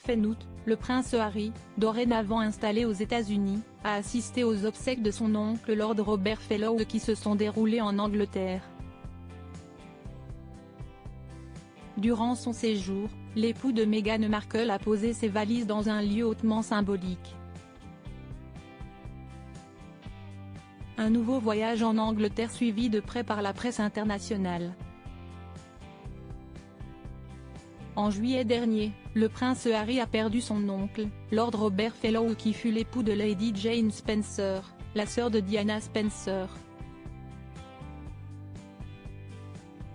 fin août, le prince Harry, dorénavant installé aux États-Unis, a assisté aux obsèques de son oncle Lord Robert Fallow qui se sont déroulées en Angleterre. Durant son séjour, l'époux de Meghan Markle a posé ses valises dans un lieu hautement symbolique. Un nouveau voyage en Angleterre suivi de près par la presse internationale. En juillet dernier, le prince Harry a perdu son oncle, Lord Robert Fallow qui fut l'époux de Lady Jane Spencer, la sœur de Diana Spencer.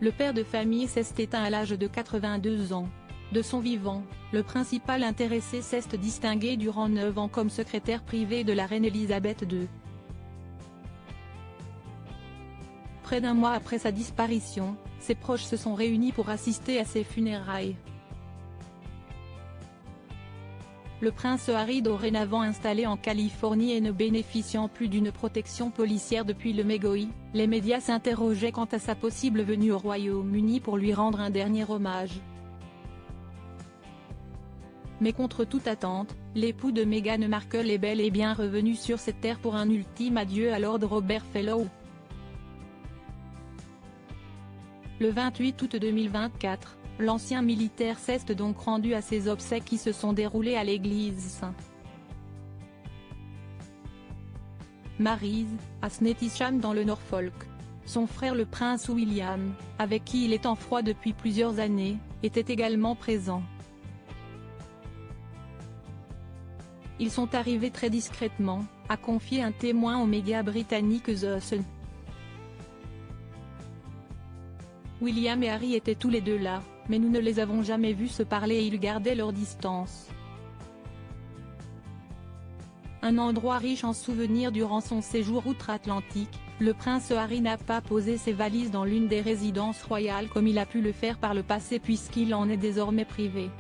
Le père de famille s'est éteint à l'âge de 82 ans. De son vivant, le principal intéressé s'est distingué durant 9 ans comme secrétaire privé de la reine Elisabeth II. Près d'un mois après sa disparition, ses proches se sont réunis pour assister à ses funérailles. Le prince Harry, dorénavant installé en Californie et ne bénéficiant plus d'une protection policière depuis le Mégoï, les médias s'interrogeaient quant à sa possible venue au Royaume-Uni pour lui rendre un dernier hommage. Mais contre toute attente, l'époux de Meghan Markle est bel et bien revenu sur cette terre pour un ultime adieu à Lord Robert Fallow. Le 28 août 2024, l'ancien militaire s'est donc rendu à ses obsèques qui se sont déroulées à l'église St. Mary's, à Snettisham dans le Norfolk. Son frère le prince William, avec qui il est en froid depuis plusieurs années, était également présent. Ils sont arrivés très discrètement, a confié un témoin aux médias britanniques The Sun. William et Harry étaient tous les deux là, mais nous ne les avons jamais vus se parler et ils gardaient leur distance. Un endroit riche en souvenirs durant son séjour outre-Atlantique, le prince Harry n'a pas posé ses valises dans l'une des résidences royales comme il a pu le faire par le passé puisqu'il en est désormais privé.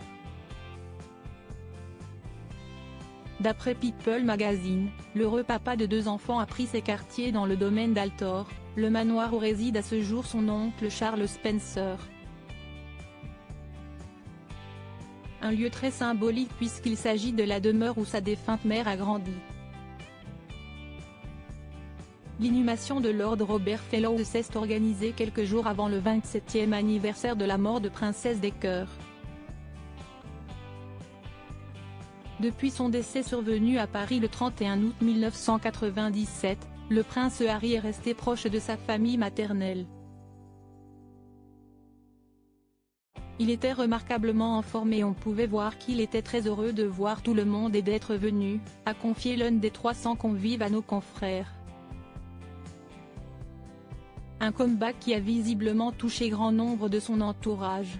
D'après People Magazine, l'heureux papa de 2 enfants a pris ses quartiers dans le domaine d'Altor, le manoir où réside à ce jour son oncle Charles Spencer. Un lieu très symbolique puisqu'il s'agit de la demeure où sa défunte mère a grandi. L'inhumation de Lord Robert Fallow s'est organisée quelques jours avant le 27e anniversaire de la mort de Princesse des Cœurs. Depuis son décès survenu à Paris le 31 août 1997, le prince Harry est resté proche de sa famille maternelle. Il était remarquablement en forme et on pouvait voir qu'il était très heureux de voir tout le monde et d'être venu, a confié l'un des 300 convives à nos confrères. Un comeback qui a visiblement touché grand nombre de son entourage.